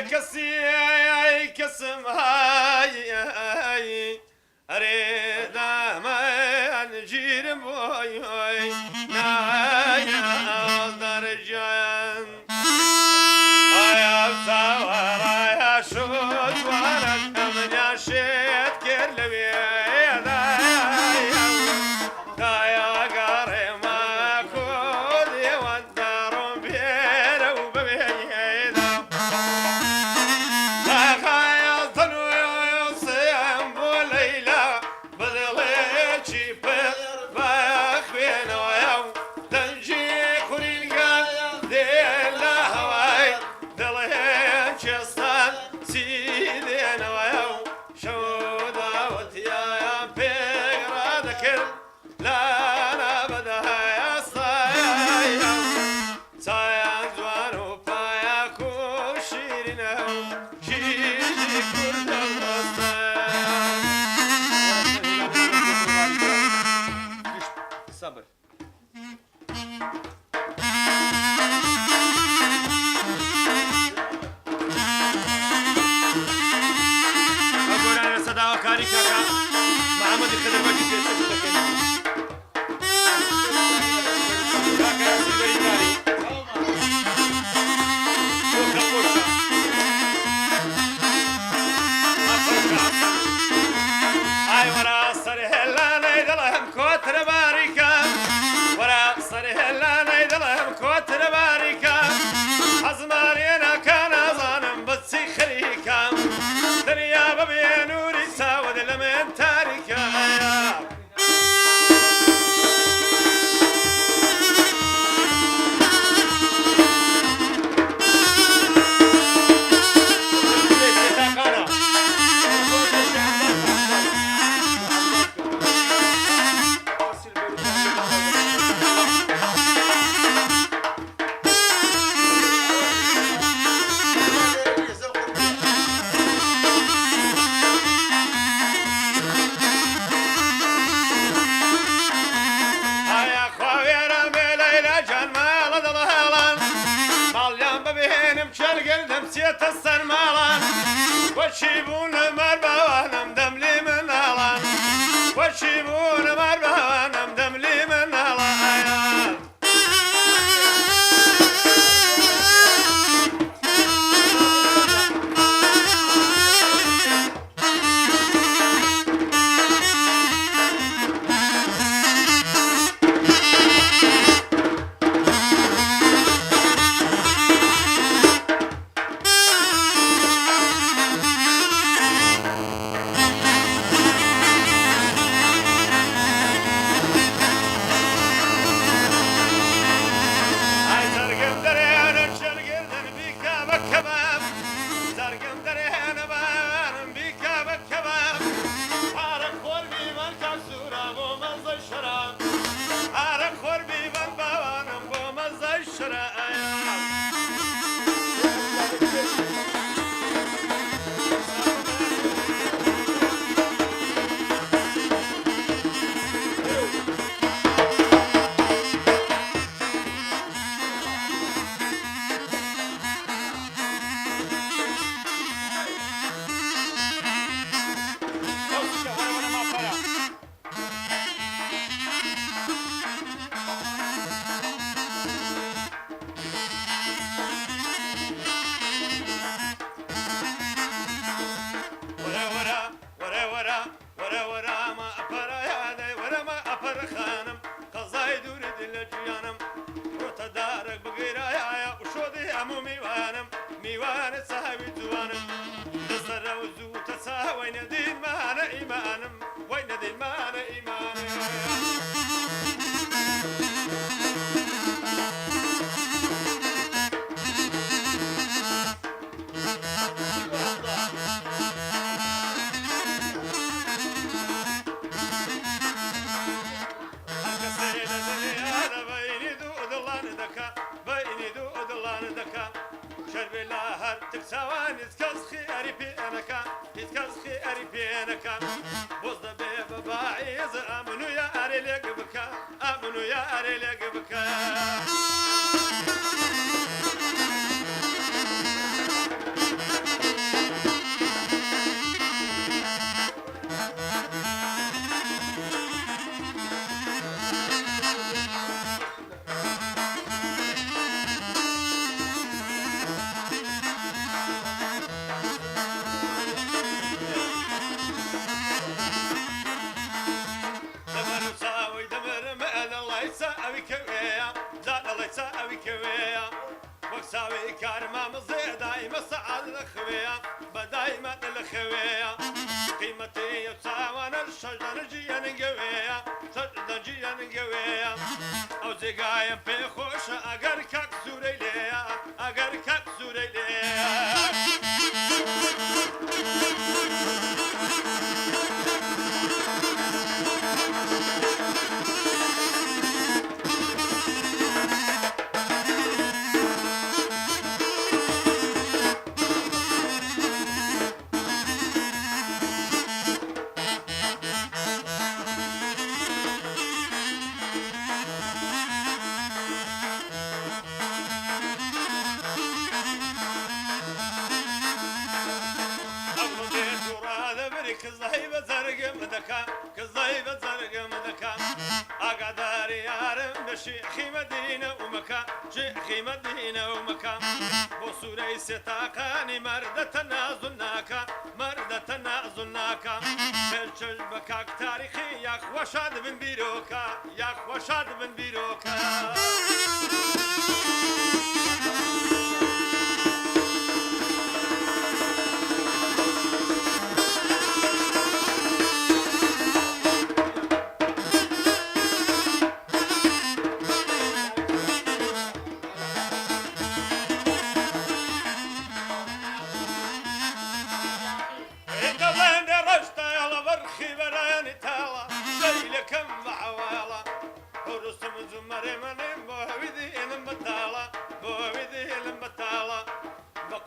كسي كسم هاي أريد ما نجير بوي نايا درجان يا سوارا يا شوت وانا من يا شيت كل صبر أقول أنا صداقة كاريكا محمد الخضر باجي في السرمالان وشيبون مربوانم دملي من هلان وشيبون مربوانم دملي من هلان ميوان صاحبي جوانم نصر وزو تسا وين دين ما انا ايمانم وين دين ما انا ايمانم تكسوان يتكسخي أريبينك يتكسخي أريبينك بوز دبي بباعيز أمنو يا أريلك بكا أمنو يا ياري لك بكا وكساوي كارما مزي دايما سعد الخويا بدايما الخويا قيمتي يساوانا الشجر جيا نقويا شجر جيا نقويا او زقايا في خوش اقر كاك سوري ليا اقر كاك سوري ليا كزايبة زرق مدكا كزايبة زرق مدكا أقدر يارم بشيخي مدينة ومكا شيخي مدينة ومكا بصوري ستاقاني مردة تنازلناكا مردة تنازلناكا بلشل بكاك تاريخي ياخ وشاد بن بيروكا ياخ وشاد بن بيروكا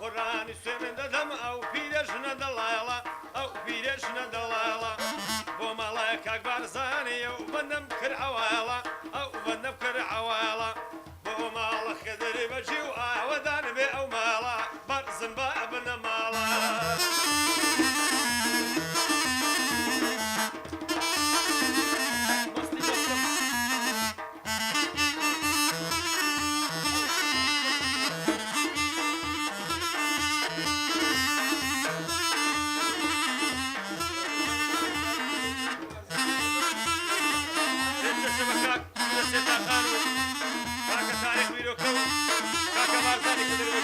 قراني سن دم او بيرشنا دلاله او بيرشنا دلاله بو ملاك اكبر زاني وبنم كر عواله او بنم كر عواله بو مال خضر بجي ودان بي او مالا برزن بابن مالا كاكا تاريخ بيروكو كاكا بارزاني كدر